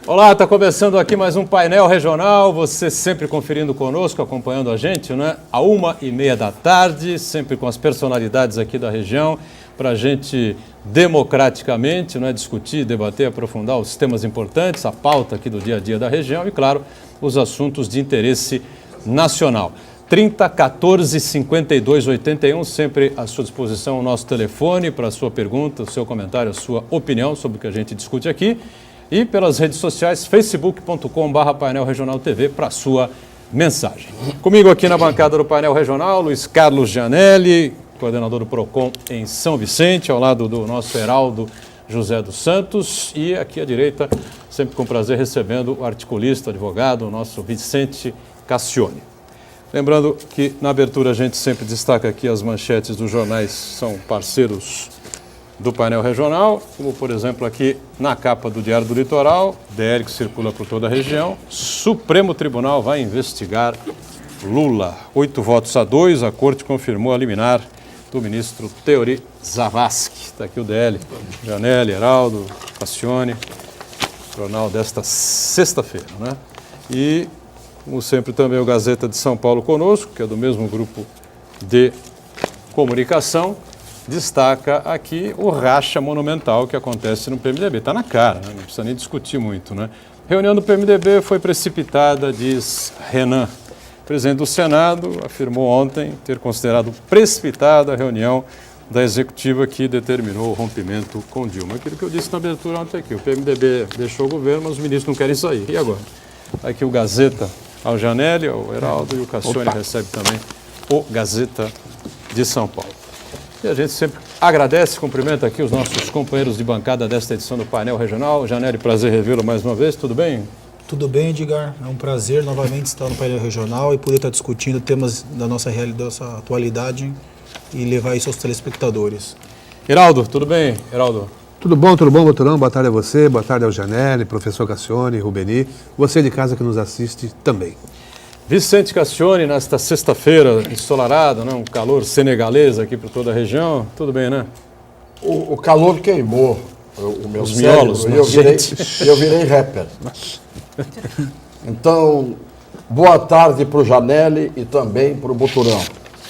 Olá, está começando aqui mais um painel regional, você sempre conferindo conosco, acompanhando a gente, né? À 1h30 da tarde, sempre com as personalidades aqui da região, para a gente democraticamente, né, discutir, debater, aprofundar os temas importantes, a pauta aqui do dia a dia da região e, claro, os assuntos de interesse nacional. 30 14 52 81, sempre à sua disposição o nosso telefone para a sua pergunta, o seu comentário, a sua opinião sobre o que a gente discute aqui. E pelas redes sociais, facebook.com/Painel Regional TV para a sua mensagem. Comigo aqui na bancada do Painel Regional, Luiz Carlos Gianelli, coordenador do PROCON em São Vicente, ao lado do nosso Heraldo José dos Santos. E aqui à direita, sempre com prazer, recebendo o articulista, advogado, o nosso Vicente Cassione. Lembrando que na abertura a gente sempre destaca aqui as manchetes dos jornais, são parceiros do painel regional, como por exemplo aqui na capa do Diário do Litoral, DL que circula por toda a região, Supremo Tribunal vai investigar Lula. 8-2, a corte confirmou a liminar do ministro Teori Zavascki. Está aqui o DL, Gianelli, Heraldo, Cassione, jornal desta sexta-feira, né? E, como sempre, também o Gazeta de São Paulo conosco, que é do mesmo grupo de comunicação, destaca aqui o racha monumental que acontece no PMDB. Está na cara, né? Não precisa nem discutir muito, né? Reunião do PMDB foi precipitada, diz Renan. O presidente do Senado afirmou ontem ter considerado precipitada a reunião da executiva que determinou o rompimento com Dilma. Aquilo que eu disse na abertura ontem aqui, o PMDB deixou o governo, mas os ministros não querem sair. E agora? Aqui o Gazeta ao Gianelli, ao Heraldo, e o Cassione recebe também o Gazeta de São Paulo. E a gente sempre agradece, cumprimenta aqui os nossos companheiros de bancada desta edição do Painel Regional. Gianelli, prazer revê-lo mais uma vez, tudo bem? Tudo bem, Edgar. É um prazer novamente estar no Painel Regional e poder estar discutindo temas da nossa realidade, da nossa atualidade e levar isso aos telespectadores. Heraldo, tudo bem? Heraldo? Tudo bom, Boturão? Boa tarde a você, boa tarde ao Gianelli, professor Cassione, Rubeni, você de casa que nos assiste também. Vicente Cassione, nesta sexta-feira ensolarada, né? Um calor senegalês aqui por toda a região. Tudo bem, né? O calor queimou o meu Os miolos, cérebro e eu virei rapper. Então, boa tarde para o Gianelli e também para o Boturão.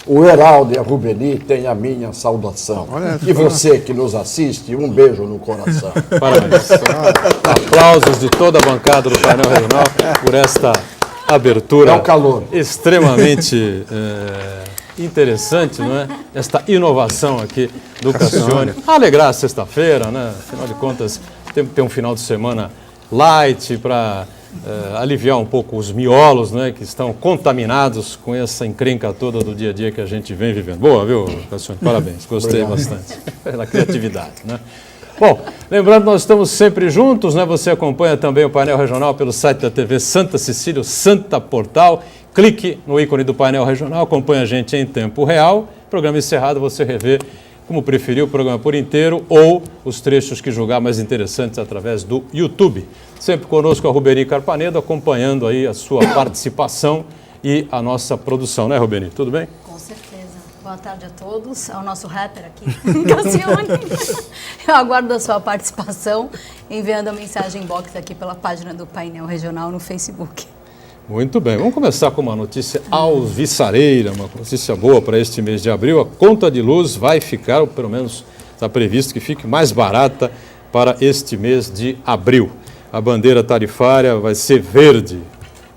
O Heraldo e a Rubeni têm a minha saudação. E você que nos assiste, um beijo no coração. Parabéns. Aplausos de toda a bancada do Painel Regional por esta abertura é o calor. Extremamente interessante, não é? Esta inovação aqui do Cassione. Alegrar a sexta-feira, né? Afinal de contas, tem que ter um final de semana light para aliviar um pouco os miolos, né? Que estão contaminados com essa encrenca toda do dia a dia que a gente vem vivendo. Boa, viu, Cassione? Parabéns, gostei bastante pela criatividade, né? Bom, lembrando, nós estamos sempre juntos, né? Você acompanha também o Painel Regional pelo site da TV Santa Cecília, o Santa Portal. Clique no ícone do Painel Regional, acompanha a gente em tempo real. Programa encerrado, você revê como preferir o programa por inteiro ou os trechos que julgar mais interessantes através do YouTube. Sempre conosco a Rubeni Carpanedo, acompanhando aí a sua participação e a nossa produção, né, Rubeni? Tudo bem? Com certeza. Boa tarde a todos, ao nosso rapper aqui, Cassione. Eu aguardo a sua participação, enviando a mensagem inbox aqui pela página do Painel Regional no Facebook. Muito bem, vamos começar com uma notícia alvissareira, uma notícia boa para este mês de abril. A conta de luz vai ficar, ou pelo menos está previsto que fique mais barata para este mês de abril. A bandeira tarifária vai ser verde,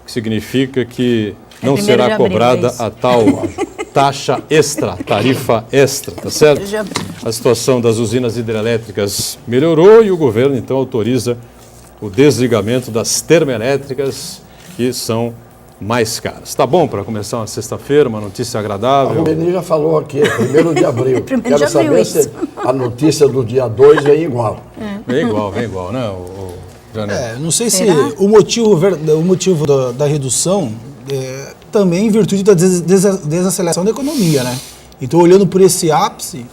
o que significa que não será cobrada a tal taxa extra, tarifa extra, tá certo? A situação das usinas hidrelétricas melhorou e o governo então autoriza o desligamento das termoelétricas que são mais caras. Tá bom para começar uma sexta-feira, uma notícia agradável? A Rubeni já falou aqui, 1º de abril. Quero saber se a notícia do dia 2 vem igual. Vem igual, né? Não sei se o motivo da redução também em virtude da desaceleração da economia, né? Então, olhando por esse ápice,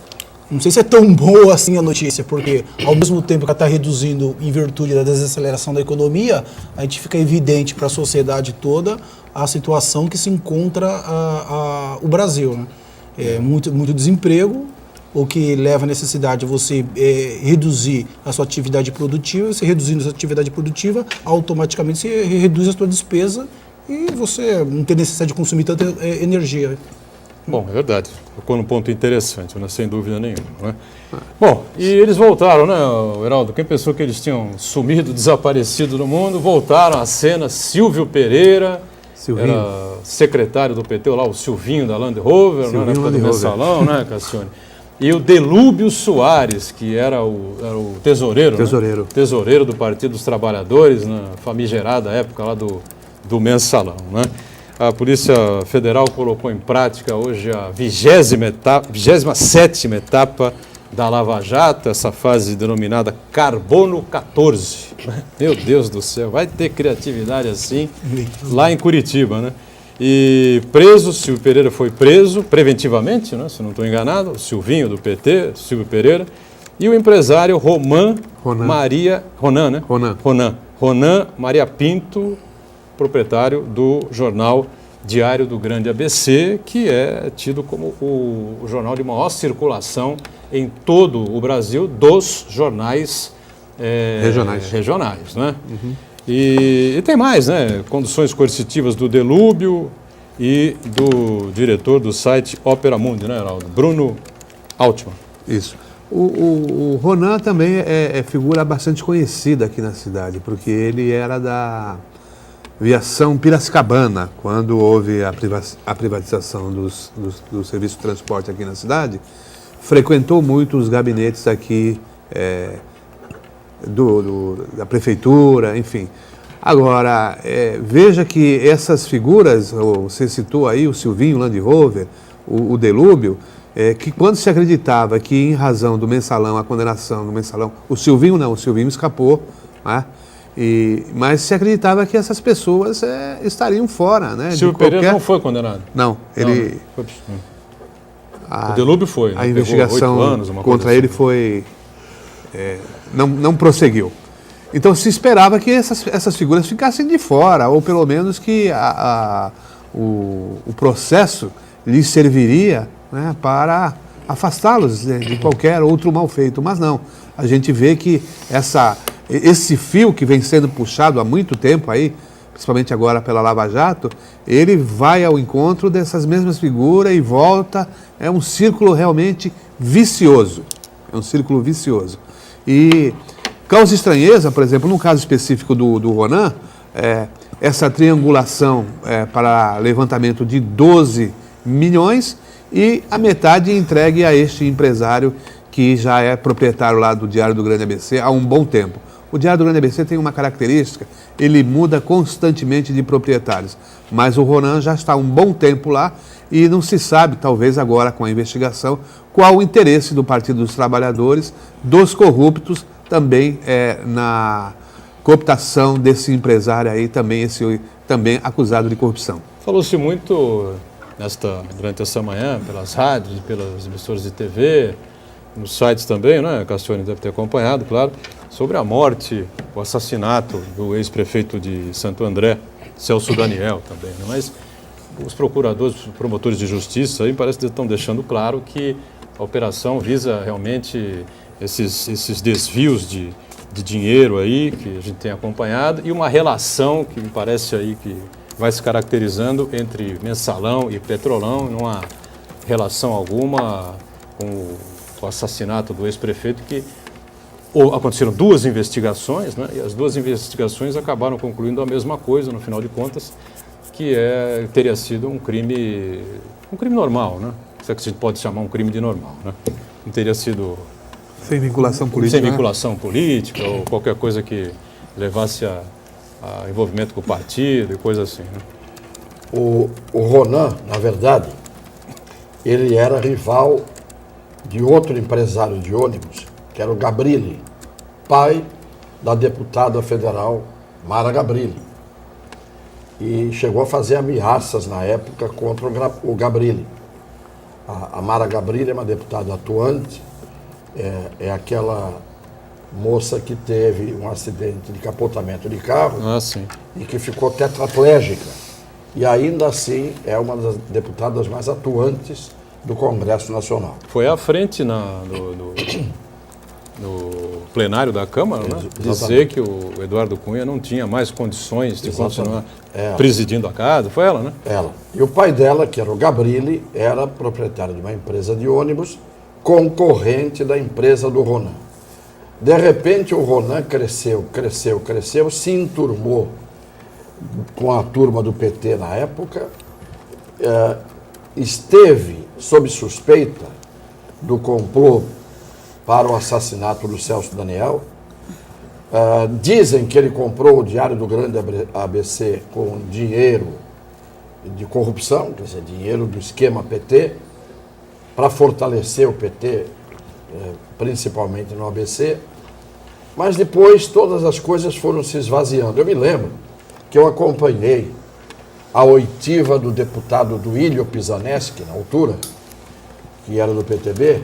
não sei se é tão boa assim a notícia, porque ao mesmo tempo que ela está reduzindo em virtude da desaceleração da economia, a gente fica evidente para a sociedade toda a situação que se encontra o Brasil, né? Muito desemprego, ou que leva à necessidade de você reduzir a sua atividade produtiva. Você reduzindo a sua atividade produtiva, automaticamente você reduz a sua despesa e você não tem necessidade de consumir tanta energia. Bom, é verdade. Tocou num ponto interessante, né? Sem dúvida nenhuma. Né? Bom, e eles voltaram, né, Heraldo? Quem pensou que eles tinham sumido, desaparecido do mundo, voltaram à cena. Silvio Pereira, Silvinho. era secretário do PT, lá, o Silvinho da Land Rover, né, na época do mensalão, né, Cassione? E o Delúbio Soares, que era o tesoureiro. Tesoureiro. Né? Tesoureiro do Partido dos Trabalhadores, na famigerada época lá do mensalão, né? A Polícia Federal colocou em prática hoje a 27ª etapa da Lava Jato, essa fase denominada Carbono 14. Meu Deus do céu, vai ter criatividade assim lá em Curitiba, né? E preso, Silvio Pereira foi preso preventivamente, né, se não estou enganado, o Silvinho do PT, Silvio Pereira, e o empresário Ronan Maria Pinto, proprietário do jornal Diário do Grande ABC, que é tido como o jornal de maior circulação em todo o Brasil dos jornais regionais, né? Uhum. E tem mais, né? Conduções coercitivas do Delúbio e do diretor do site Opera Mundi, né, Heraldo? Bruno Altman. Isso. O Ronan também é figura bastante conhecida aqui na cidade, porque ele era da Viação Piracicabana, quando houve a privatização do serviço de transporte aqui na cidade, frequentou muito os gabinetes aqui da prefeitura, enfim. Agora, veja que essas figuras, você citou aí o Silvinho, Land Rover, o Delúbio, que quando se acreditava que em razão do mensalão, a condenação do mensalão, o Silvinho escapou, né? Mas se acreditava que essas pessoas estariam fora, né? Silvio Pereira não foi condenado? Não, ele... Não. O Delúbio foi, né? A investigação 8 anos, contra ele foi... não prosseguiu. Então se esperava que essas figuras ficassem de fora, ou pelo menos que o processo lhes serviria, né, para afastá-los de qualquer outro mal feito. Mas não, a gente vê que esse fio que vem sendo puxado há muito tempo aí, principalmente agora pela Lava Jato, ele vai ao encontro dessas mesmas figuras e volta. É um círculo realmente vicioso. É um círculo vicioso. E causa estranheza, por exemplo, no caso específico do Ronan, essa triangulação para levantamento de 12 milhões e a metade entregue a este empresário que já é proprietário lá do Diário do Grande ABC há um bom tempo. O Diário do Grande ABC tem uma característica, ele muda constantemente de proprietários, mas o Ronan já está há um bom tempo lá e não se sabe, talvez agora com a investigação, qual o interesse do Partido dos Trabalhadores, dos corruptos, também na cooptação desse empresário aí, também acusado de corrupção. Falou-se muito durante essa manhã, pelas rádios, pelas emissoras de TV, nos sites também, né? Cassione deve ter acompanhado, claro, sobre a morte, o assassinato do ex-prefeito de Santo André, Celso Daniel também, né? Mas os procuradores, os promotores de justiça aí parece que estão deixando claro que a operação visa realmente esses desvios de dinheiro aí que a gente tem acompanhado e uma relação que me parece aí que vai se caracterizando entre mensalão e petrolão, não há relação alguma com o assassinato do ex-prefeito, que aconteceram 2 investigações, né, e as 2 investigações acabaram concluindo a mesma coisa, no final de contas, que teria sido um crime normal, né? Se é que se pode chamar um crime de normal, né? Não teria sido... Sem vinculação política. Sem vinculação política ou qualquer coisa que levasse a envolvimento com o partido e coisa assim, né? O Ronan, na verdade, ele era rival de outro empresário de ônibus, que era o Gabrilli, pai da deputada federal Mara Gabrilli. E chegou a fazer ameaças na época contra o Gabrilli. A Mara Gabrilli é uma deputada atuante, é aquela moça que teve um acidente de capotamento de carro e que ficou tetraplégica. E ainda assim é uma das deputadas mais atuantes do Congresso Nacional. Foi à frente no plenário da Câmara, né? Dizer que o Eduardo Cunha não tinha mais condições de continuar presidindo a casa. Foi ela, né? Ela. E o pai dela, que era o Gabrilli, era proprietário de uma empresa de ônibus, concorrente da empresa do Ronan. De repente, o Ronan cresceu, se enturmou com a turma do PT na época, esteve sob suspeita do complô para o assassinato do Celso Daniel. Dizem que ele comprou o Diário do Grande ABC com dinheiro de corrupção, quer dizer, dinheiro do esquema PT, para fortalecer o PT, principalmente no ABC. Mas depois todas as coisas foram se esvaziando. Eu me lembro que eu acompanhei a oitiva do deputado Duílio Pisaneschi, na altura, que era do PTB,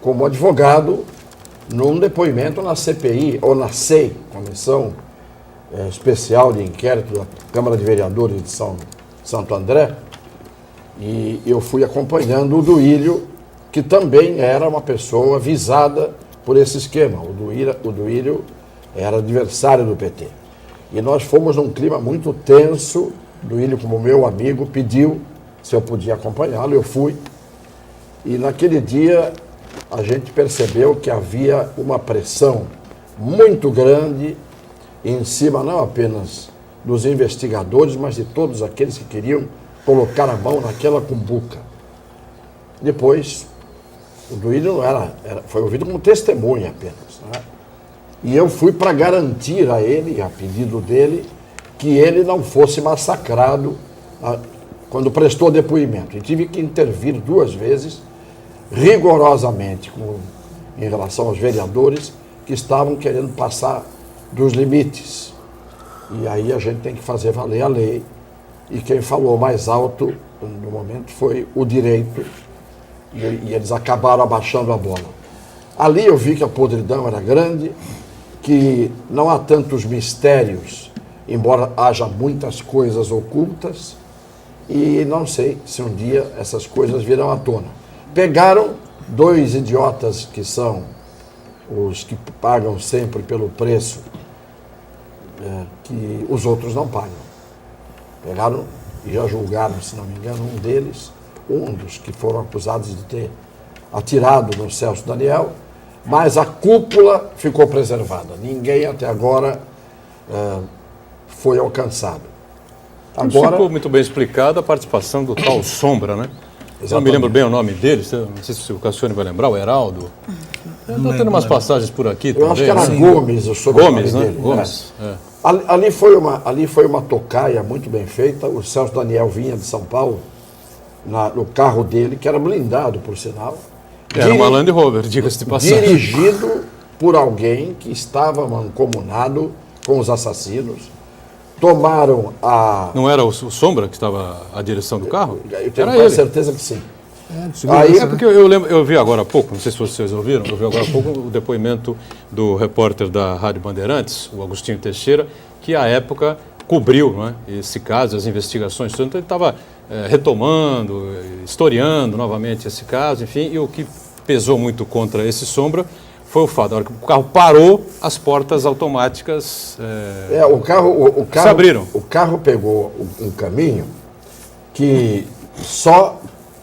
como advogado, num depoimento na CPI, ou na SEI, Comissão Especial de Inquérito da Câmara de Vereadores de Santo André, e eu fui acompanhando o Duílio, que também era uma pessoa visada por esse esquema. O Duílio era adversário do PT. E nós fomos num clima muito tenso. O Duílio, como meu amigo, pediu se eu podia acompanhá-lo, eu fui. E naquele dia a gente percebeu que havia uma pressão muito grande em cima não apenas dos investigadores, mas de todos aqueles que queriam colocar a mão naquela cumbuca. Depois, o Duílio foi ouvido como testemunha apenas, né? E eu fui para garantir a ele, a pedido dele, que ele não fosse massacrado quando prestou depoimento. E tive que intervir 2 vezes, rigorosamente, em relação aos vereadores que estavam querendo passar dos limites. E aí a gente tem que fazer valer a lei. E quem falou mais alto no momento foi o direito. E eles acabaram abaixando a bola. Ali eu vi que a podridão era grande, que não há tantos mistérios, embora haja muitas coisas ocultas, e não sei se um dia essas coisas virão à tona. Pegaram 2 idiotas que são os que pagam sempre pelo preço que os outros não pagam. Pegaram e já julgaram, se não me engano, um dos que foram acusados de ter atirado no Celso Daniel, mas a cúpula ficou preservada. Ninguém até agora foi alcançado. Agora ficou muito bem explicada a participação do tal Sombra, né? Exatamente. Eu não me lembro bem o nome dele, não sei se o Cassione vai lembrar, o Heraldo. Estou tendo umas passagens por aqui também. Eu acho que era Gomes, o sobrenome Gomes, né? dele. Gomes, Ali foi uma tocaia muito bem feita. O Celso Daniel vinha de São Paulo, no carro dele, que era blindado, por sinal. Era uma Land Rover, diga-se de passagem. Dirigido por alguém que estava mancomunado com os assassinos. Tomaram a... Não era o Sombra que estava à direção do carro? Eu tenho quase certeza que sim. Aí, porque eu vi agora há pouco, não sei se vocês ouviram, eu vi agora há pouco o depoimento do repórter da Rádio Bandeirantes, o Agostinho Teixeira, que à época cobriu, né, esse caso, as investigações, então ele estava retomando, historiando novamente esse caso, enfim, e o que pesou muito contra esse Sombra foi o fato, na hora que o carro parou, as portas automáticas o carro se abriram. O carro pegou um caminho que só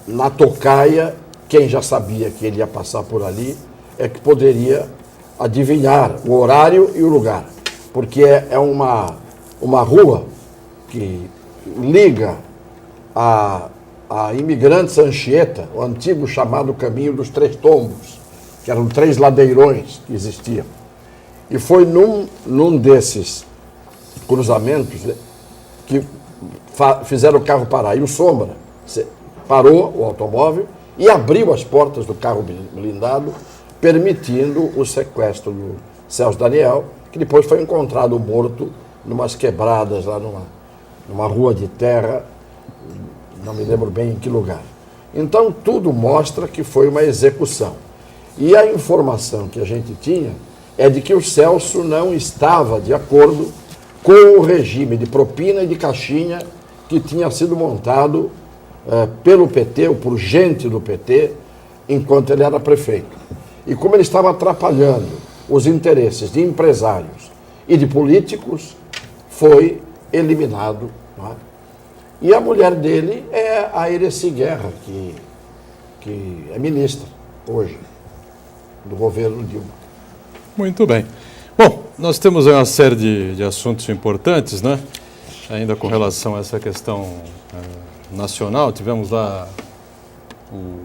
na tocaia, quem já sabia que ele ia passar por ali, é que poderia adivinhar o horário e o lugar. Porque é uma rua que liga a Imigrantes Anchieta, o antigo chamado Caminho dos Três Tombos, que eram 3 ladeirões que existiam. E foi num desses cruzamentos que fizeram o carro parar. E o Sombra parou o automóvel e abriu as portas do carro blindado, permitindo o sequestro do Celso Daniel, que depois foi encontrado morto numas quebradas lá numa rua de terra, não me lembro bem em que lugar. Então tudo mostra que foi uma execução. E a informação que a gente tinha é de que o Celso não estava de acordo com o regime de propina e de caixinha que tinha sido montado pelo PT ou por gente do PT enquanto ele era prefeito. E como ele estava atrapalhando os interesses de empresários e de políticos, foi eliminado. Não é? E a mulher dele é a Ereci Guerra, que é ministra hoje do governo Dilma. Muito bem. Bom, nós temos uma série de assuntos importantes, né? Ainda com relação a essa questão nacional. Tivemos lá o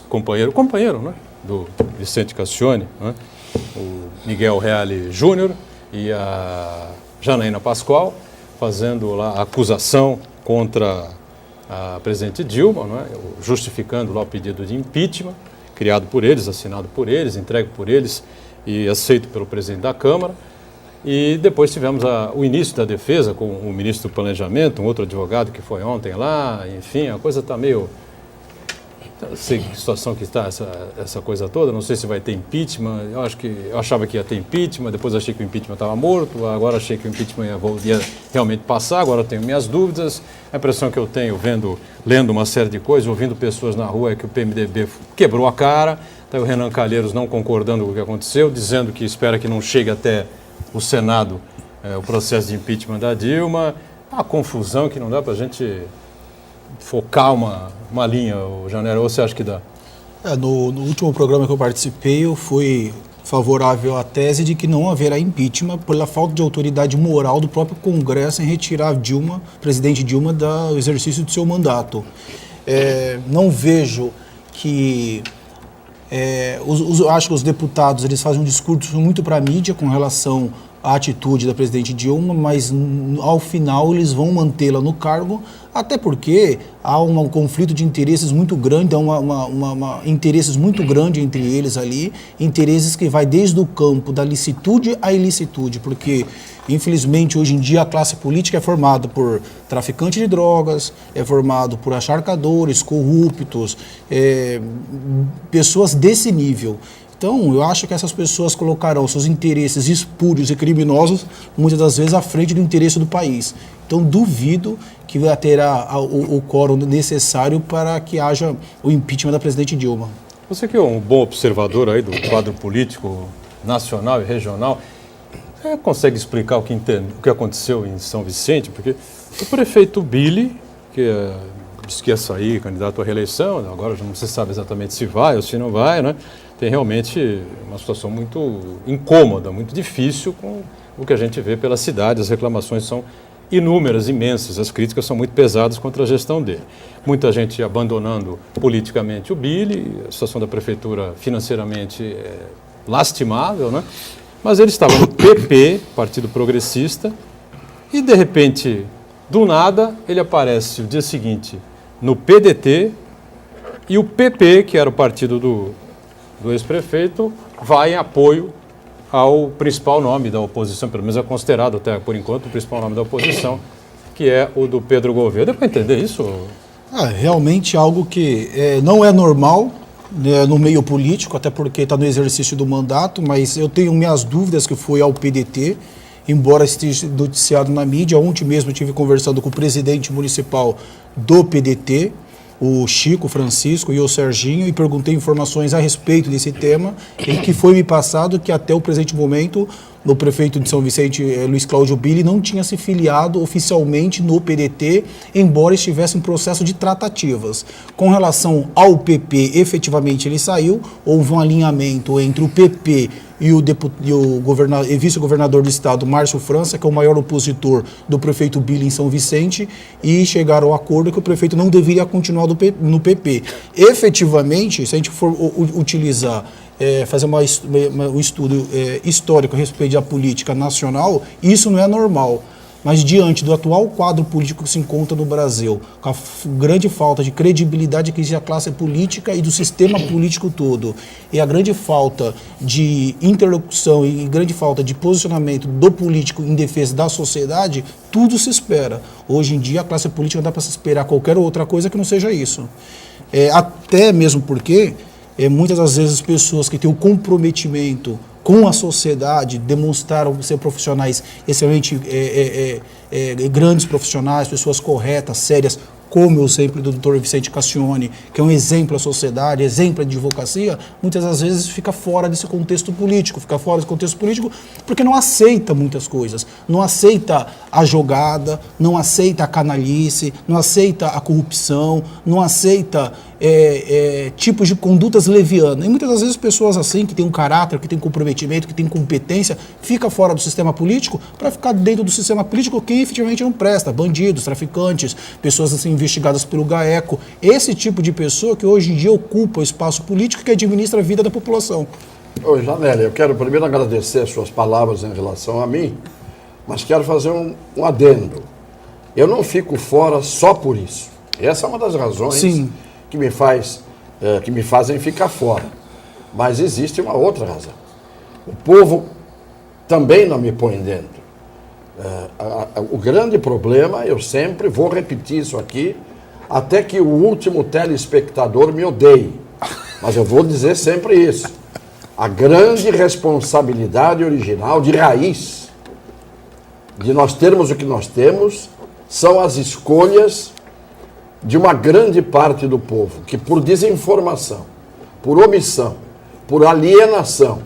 companheiro, né? Do Vicente Cassione, né? O Miguel Reale Júnior e a Janaína Pascoal, fazendo lá a acusação contra a presidente Dilma, não é? Justificando lá o pedido de impeachment, criado por eles, assinado por eles, entregue por eles e aceito pelo presidente da Câmara. E depois tivemos o início da defesa com o ministro do Planejamento, um outro advogado que foi ontem lá, enfim, a coisa está meio... Não sei que situação que está essa coisa toda, não sei se vai ter impeachment, eu achava que ia ter impeachment, depois achei que o impeachment estava morto, agora achei que o impeachment ia realmente passar, agora eu tenho minhas dúvidas. A impressão que eu tenho lendo uma série de coisas, ouvindo pessoas na rua, é que o PMDB quebrou a cara, está o Renan Calheiros não concordando com o que aconteceu, dizendo que espera que não chegue até o Senado o processo de impeachment da Dilma, uma confusão que não dá para a gente focar uma linha, Janera, ou você acha que dá? No último programa que eu participei, eu fui favorável à tese de que não haverá impeachment pela falta de autoridade moral do próprio Congresso em retirar Dilma, presidente Dilma, do exercício do seu mandato. Não vejo que... acho que os deputados eles fazem um discurso muito para a mídia com relação à atitude da presidente Dilma, mas ao final eles vão mantê-la no cargo, até porque há um conflito de interesses muito grande, há interesses muito grande entre eles ali, interesses que vai desde o campo da licitude à ilicitude, porque infelizmente hoje em dia a classe política é formada por traficantes de drogas, é formado por acharcadores, corruptos, pessoas desse nível. Então, eu acho que essas pessoas colocarão seus interesses espúrios e criminosos, muitas das vezes, à frente do interesse do país. Então, duvido que terá o quórum necessário para que haja o impeachment da presidente Dilma. Você que é um bom observador aí do quadro político nacional e regional, consegue explicar o que aconteceu em São Vicente? Porque o prefeito Billy, que disse que ia sair candidato à reeleição, agora já não se sabe exatamente se vai ou se não vai, né? Tem realmente uma situação muito incômoda, muito difícil com o que a gente vê pela cidade. As reclamações são inúmeras, imensas, as críticas são muito pesadas contra a gestão dele. Muita gente abandonando politicamente o Billy, a situação da prefeitura financeiramente é lastimável, né? Mas ele estava no PP, Partido Progressista, e de repente, do nada, ele aparece o dia seguinte no PDT, e o PP, que era o partido do ex-prefeito, vai em apoio ao principal nome da oposição, pelo menos é considerado até por enquanto o principal nome da oposição, que é o do Pedro Gouveia. Deu para entender isso? Realmente algo que não é normal, né, no meio político, até porque está no exercício do mandato, mas eu tenho minhas dúvidas que foi ao PDT, embora esteja noticiado na mídia. Ontem mesmo eu estive conversando com o presidente municipal do PDT, o Chico Francisco e o Serginho, e perguntei informações a respeito desse tema, e que foi me passado que até o presente momento o prefeito de São Vicente, Luiz Cláudio Billy, não tinha se filiado oficialmente no PDT, embora estivesse em processo de tratativas. Com relação ao PP, efetivamente ele saiu, houve um alinhamento entre o PP e o vice-governador do estado, Márcio França, que é o maior opositor do prefeito Billy em São Vicente, e chegaram ao acordo que o prefeito não deveria continuar no PP. Efetivamente, se a gente for utilizar, fazer um estudo histórico a respeito da política nacional, isso não é normal. Mas diante do atual quadro político que se encontra no Brasil, com a grande falta de credibilidade que existe da classe política e do sistema político todo, e a grande falta de interlocução e grande falta de posicionamento do político em defesa da sociedade, tudo se espera. Hoje em dia a classe política não dá para se esperar qualquer outra coisa que não seja isso. Até mesmo porque muitas das vezes as pessoas que têm o comprometimento com a sociedade demonstraram ser profissionais extremamente grandes profissionais, pessoas corretas, sérias, como eu sempre do Dr. Vicente Cassione, que é um exemplo à sociedade, exemplo à advocacia, muitas das vezes fica fora desse contexto político, porque não aceita muitas coisas, não aceita a jogada, não aceita a canalice, não aceita a corrupção, não aceita tipos de condutas levianas. E muitas das vezes pessoas assim, que têm um caráter, que têm comprometimento, que têm competência, fica fora do sistema político para ficar dentro do sistema político quem efetivamente não presta, bandidos, traficantes, pessoas assim investigadas pelo GAECO, esse tipo de pessoa que hoje em dia ocupa o espaço político que administra a vida da população. Ô, Janelle, eu quero primeiro agradecer as suas palavras em relação a mim, mas quero fazer um adendo. Eu não fico fora só por isso. Essa é uma das razões Sim. que me fazem ficar fora. Mas existe uma outra razão. O povo também não me põe dentro. O grande problema, eu sempre vou repetir isso aqui, até que o último telespectador me odeie. Mas eu vou dizer sempre isso. A grande responsabilidade original, de raiz, de nós termos o que nós temos, são as escolhas de uma grande parte do povo, que por desinformação, por omissão, por alienação,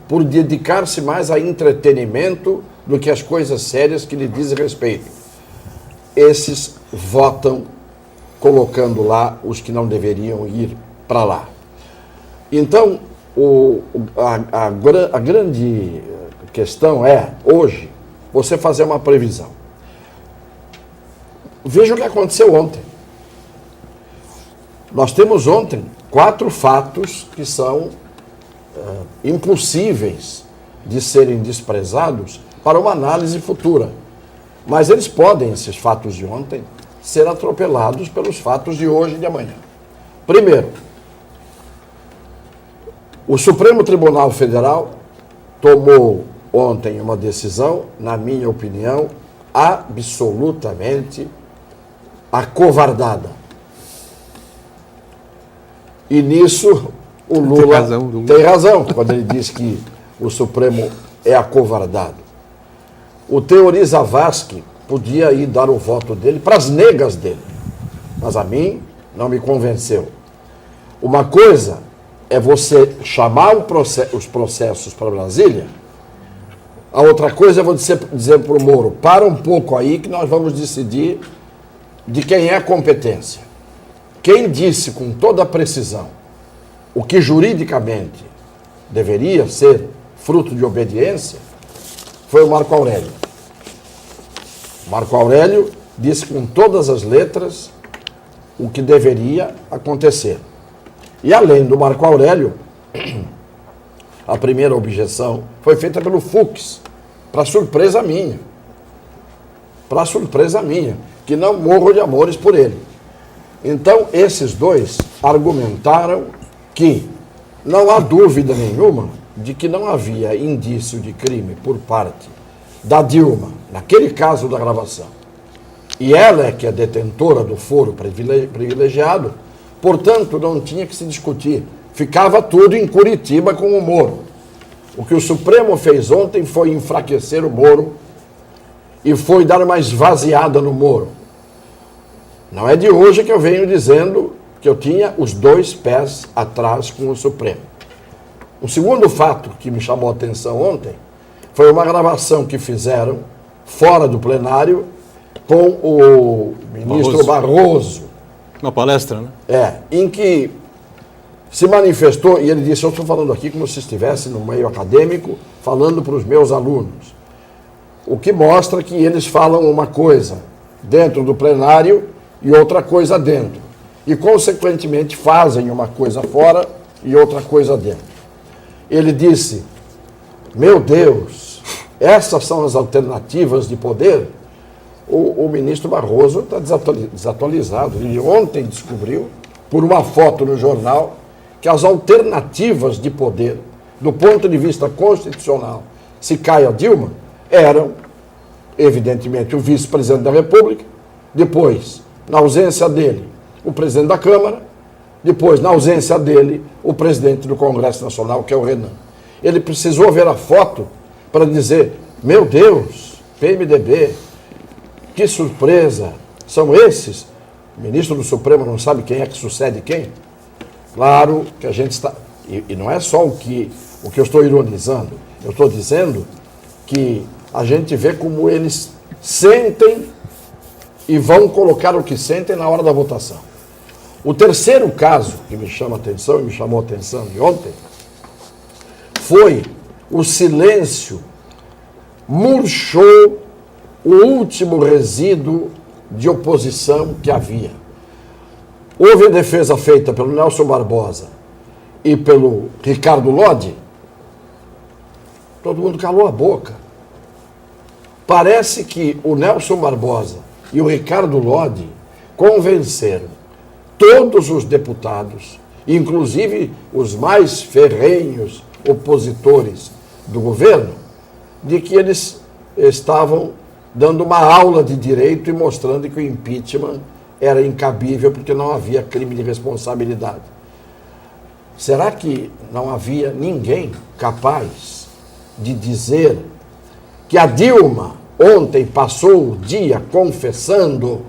por dedicar-se mais a entretenimento do que as coisas sérias que lhe dizem respeito, esses votam colocando lá os que não deveriam ir para lá. Então, a grande questão é, hoje, você fazer uma previsão. Veja o que aconteceu ontem. Nós temos ontem 4 fatos que são impossíveis de serem desprezados para uma análise futura. Mas eles podem, esses fatos de ontem, ser atropelados pelos fatos de hoje e de amanhã. Primeiro, o Supremo Tribunal Federal tomou ontem uma decisão, na minha opinião, absolutamente acovardada. E nisso o Lula tem razão quando ele diz que o Supremo é acovardado. O Teori Zavascki podia ir dar o voto dele para as negas dele, mas a mim não me convenceu. Uma coisa é você chamar os processos para Brasília, a outra coisa é você dizer para o Moro, para um pouco aí que nós vamos decidir de quem é a competência. Quem disse com toda a precisão o que juridicamente deveria ser fruto de obediência foi o Marco Aurélio. Marco Aurélio disse com todas as letras o que deveria acontecer. E além do Marco Aurélio, a primeira objeção foi feita pelo Fux, para surpresa minha. Para surpresa minha, que não morro de amores por ele. Então, esses dois argumentaram que não há dúvida nenhuma de que não havia indício de crime por parte da Dilma, naquele caso da gravação. E ela é que é detentora do foro privilegiado, portanto, não tinha que se discutir. Ficava tudo em Curitiba com o Moro. O que o Supremo fez ontem foi enfraquecer o Moro e foi dar uma esvaziada no Moro. Não é de hoje que eu venho dizendo que eu tinha os 2 pés atrás com o Supremo. O segundo fato que me chamou a atenção ontem foi uma gravação que fizeram fora do plenário com o ministro Barroso. Uma palestra, né? Em que se manifestou, e ele disse, eu estou falando aqui como se estivesse no meio acadêmico, falando para os meus alunos. O que mostra que eles falam uma coisa dentro do plenário e outra coisa dentro. E, consequentemente, fazem uma coisa fora e outra coisa dentro. Ele disse, meu Deus, essas são as alternativas de poder? O ministro Barroso está desatualizado. Ele ontem descobriu, por uma foto no jornal, que as alternativas de poder, do ponto de vista constitucional, se cai a Dilma, eram, evidentemente, o vice-presidente da República, depois, na ausência dele, o presidente da Câmara, depois, na ausência dele, o presidente do Congresso Nacional, que é o Renan. Ele precisou ver a foto para dizer, meu Deus, PMDB, que surpresa, são esses? O ministro do Supremo não sabe quem é que sucede quem? Claro que a gente está... E não é só o que eu estou ironizando. Eu estou dizendo que a gente vê como eles sentem e vão colocar o que sentem na hora da votação. O terceiro caso que me chama a atenção e me chamou a atenção de ontem foi o silêncio murchou o último resíduo de oposição que havia. Houve a defesa feita pelo Nelson Barbosa e pelo Ricardo Lodi, todo mundo calou a boca. Parece que o Nelson Barbosa e o Ricardo Lodi convenceram todos os deputados, inclusive os mais ferrenhos opositores do governo, de que eles estavam dando uma aula de direito e mostrando que o impeachment era incabível porque não havia crime de responsabilidade. Será que não havia ninguém capaz de dizer que a Dilma ontem passou o dia confessando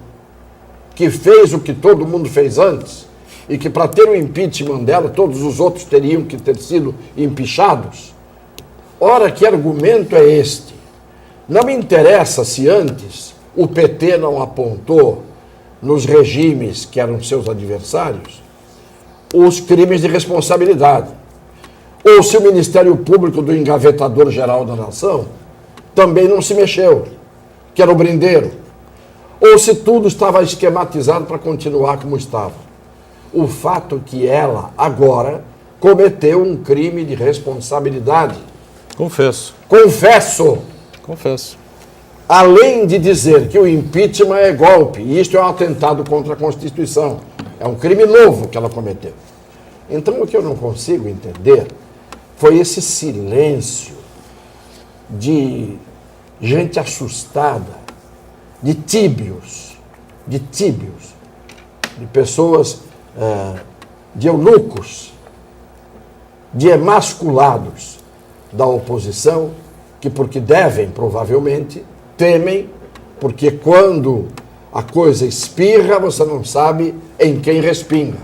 que fez o que todo mundo fez antes e que para ter o impeachment dela todos os outros teriam que ter sido empichados? Ora, que argumento é este? Não me interessa se antes o PT não apontou nos regimes que eram seus adversários os crimes de responsabilidade. Ou se o Ministério Público do Engavetador-Geral da Nação também não se mexeu, que era o Brindeiro. Ou se tudo estava esquematizado para continuar como estava. O fato é que ela, agora, cometeu um crime de responsabilidade. Confesso. Confesso. Além de dizer que o impeachment é golpe, e isto é um atentado contra a Constituição. É um crime novo que ela cometeu. Então, o que eu não consigo entender foi esse silêncio de gente assustada, de tíbios, de pessoas, de eunucos, de emasculados da oposição, que porque devem, provavelmente, temem, porque quando a coisa espirra, você não sabe em quem respinga.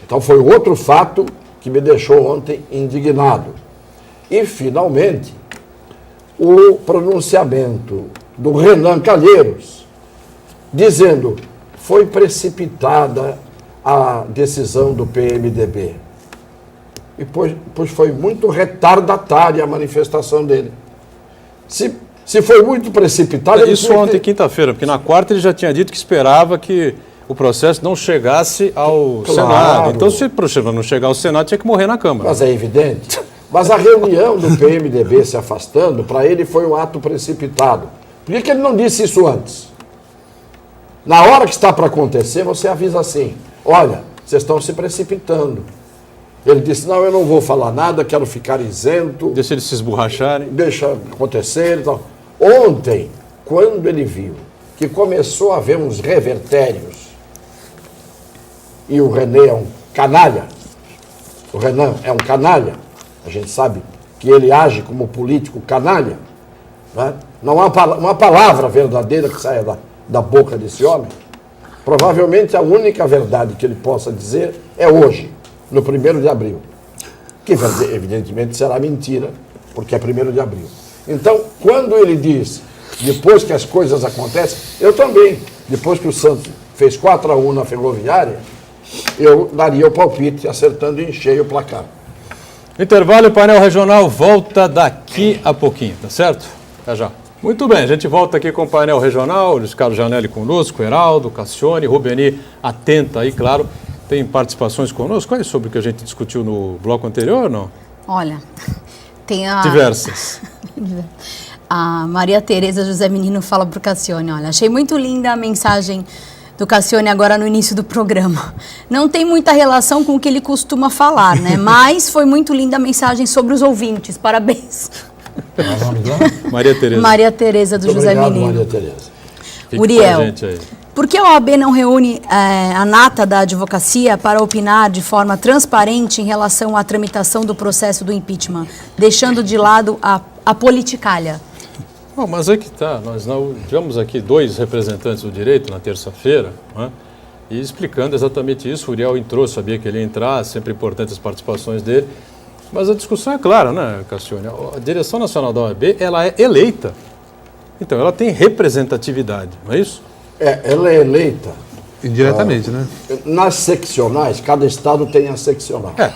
Então foi outro fato que me deixou ontem indignado. E, finalmente, o pronunciamento do Renan Calheiros, dizendo foi precipitada a decisão do PMDB. E pois foi muito retardatária a manifestação dele. Se foi muito precipitada... Isso ontem, quinta-feira, porque na quarta ele já tinha dito que esperava que o processo não chegasse ao Senado. Então, se não chegar ao Senado, tinha que morrer na Câmara. Mas é evidente. Mas a reunião do PMDB se afastando, para ele foi um ato precipitado. Por que ele não disse isso antes? Na hora que está para acontecer, você avisa assim, olha, vocês estão se precipitando. Ele disse, não, eu não vou falar nada, quero ficar isento. Deixa eles se esborracharem. Deixa acontecer e tal. Ontem, quando ele viu que começou a haver uns revertérios, e o Renan é um canalha, a gente sabe que ele age como político canalha, né? Não há uma palavra verdadeira que saia da boca desse homem. Provavelmente a única verdade que ele possa dizer é hoje, no 1º de abril, que evidentemente será mentira, porque é 1º de abril. Então, quando ele diz, depois que as coisas acontecem, eu também, depois que o Santos fez 4-1 na Ferroviária, eu daria o palpite acertando em cheio o placar. Intervalo, o painel regional volta daqui a pouquinho, tá certo? Até já. Muito bem, a gente volta aqui com o painel regional, Luiz Carlos Janelli conosco, Heraldo, Cassione, Rubeni atenta aí, claro. Tem participações conosco? Olha sobre o que a gente discutiu no bloco anterior ou não? Olha, tem a... Diversas. A Maria Tereza José Menino fala para o Cassione, olha, achei muito linda a mensagem do Cassione agora no início do programa. Não tem muita relação com o que ele costuma falar, né? Mas foi muito linda a mensagem sobre os ouvintes. Parabéns. Maria Tereza. Maria Tereza do Muito José obrigado, Menino. Maria Tereza. Fique Uriel, com a gente aí. por que a OAB não reúne a nata da advocacia para opinar de forma transparente em relação à tramitação do processo do impeachment, deixando de lado a politicalha? Bom, mas aí que está, nós não tivemos aqui 2 representantes do direito na terça-feira, né? e explicando exatamente isso. O Uriel entrou, sabia que ele ia entrar, sempre importante as participações dele. Mas a discussão é clara, né, Cassione? A direção nacional da OAB, ela é eleita. Então, ela tem representatividade, não é isso? Ela é eleita. Indiretamente, né? Nas seccionais, cada estado tem a seccional. É.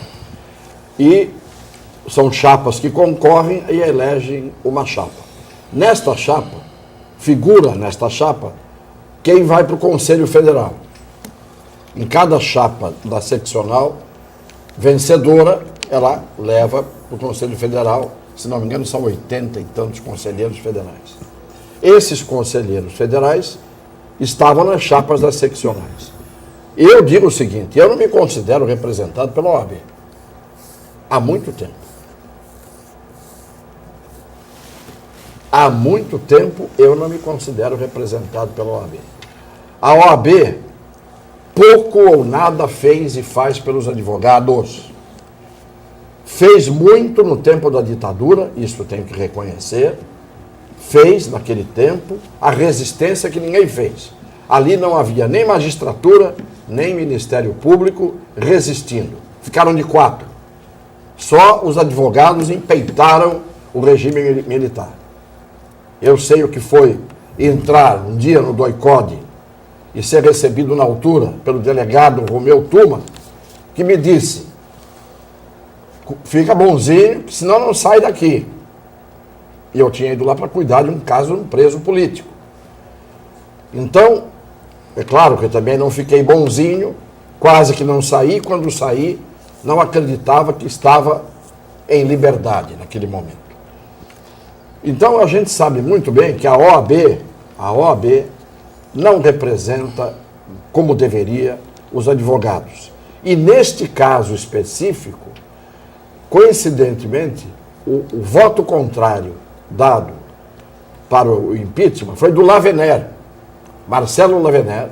E são chapas que concorrem e elegem uma chapa. Nesta chapa, figura nesta chapa, quem vai para o Conselho Federal. Em cada chapa da seccional vencedora, ela leva para o Conselho Federal, se não me engano, são 80 e tantos conselheiros federais. Esses conselheiros federais estavam nas chapas das seccionais. Eu digo o seguinte, eu não me considero representado pela OAB há muito tempo. Há muito tempo eu não me considero representado pela OAB. A OAB pouco ou nada fez e faz pelos advogados. Fez muito no tempo da ditadura, isso tenho que reconhecer. Fez, naquele tempo, a resistência que ninguém fez. Ali não havia nem magistratura, nem Ministério Público resistindo. Ficaram de 4. Só os advogados empeitaram o regime militar. Eu sei o que foi entrar um dia no DOI-CODE e ser recebido na altura pelo delegado Romeu Tuma, que me disse, fica bonzinho, senão não sai daqui. E eu tinha ido lá para cuidar de um caso de um preso político. Então, é claro que eu também não fiquei bonzinho, quase que não saí. Quando saí, não acreditava que estava em liberdade naquele momento. Então, a gente sabe muito bem que a OAB não representa, como deveria, os advogados. E neste caso específico, coincidentemente, o voto contrário dado para o impeachment foi do Lavener, Marcelo Lavener,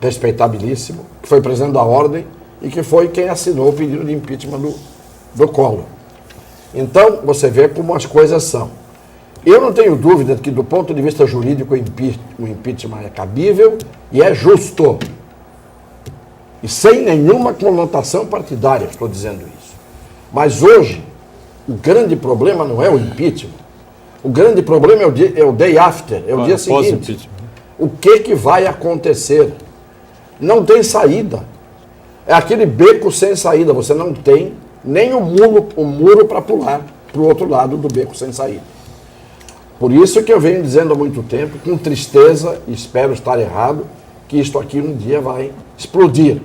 respeitabilíssimo, que foi presidente da Ordem e que foi quem assinou o pedido de impeachment do Collor. Então, você vê como as coisas são. Eu não tenho dúvida de que, do ponto de vista jurídico, o impeachment é cabível e é justo. E sem nenhuma conotação partidária, estou dizendo isso. Mas hoje, o grande problema não é o impeachment. O grande problema é o day after, é o dia seguinte. O que vai acontecer? Não tem saída. É aquele beco sem saída. Você não tem nem o muro para pular para o outro lado do beco sem saída. Por isso que eu venho dizendo há muito tempo, com tristeza, e espero estar errado, que isto aqui um dia vai explodir.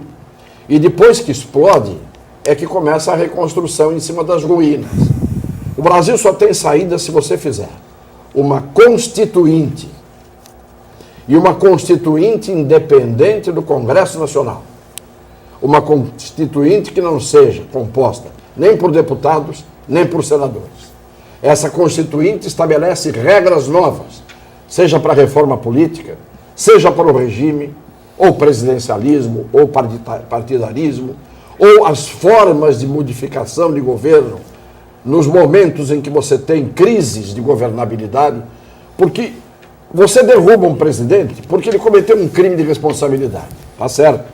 E depois que explode, é que começa a reconstrução em cima das ruínas. O Brasil só tem saída se você fizer uma constituinte, e uma constituinte independente do Congresso Nacional. Uma constituinte que não seja composta nem por deputados, nem por senadores. Essa constituinte estabelece regras novas, seja para a reforma política, seja para o regime, ou presidencialismo, ou partidarismo, ou as formas de modificação de governo nos momentos em que você tem crises de governabilidade, porque você derruba um presidente porque ele cometeu um crime de responsabilidade, tá certo?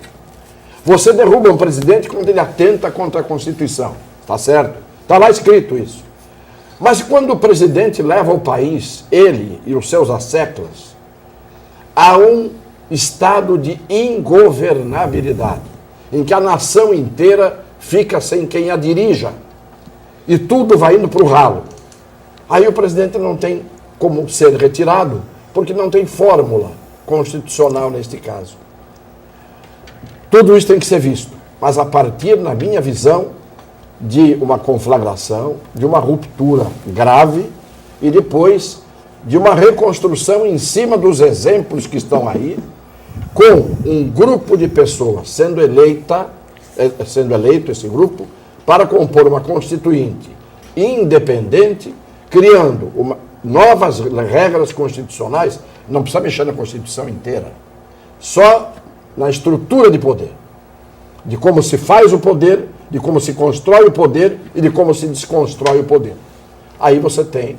Você derruba um presidente quando ele atenta contra a Constituição, tá certo? Está lá escrito isso. Mas quando o presidente leva o país, ele e os seus asseclas, a um estado de ingovernabilidade, em que a nação inteira fica sem quem a dirija, e tudo vai indo para o ralo. Aí o presidente não tem como ser retirado, porque não tem fórmula constitucional neste caso. Tudo isso tem que ser visto, mas a partir, na minha visão, de uma conflagração, de uma ruptura grave e depois de uma reconstrução em cima dos exemplos que estão aí, com um grupo de pessoas sendo eleito esse grupo, para compor uma constituinte independente, criando novas regras constitucionais. Não precisa mexer na Constituição inteira, só na estrutura de poder, de como se faz o poder, de como se constrói o poder e de como se desconstrói o poder. Aí você tem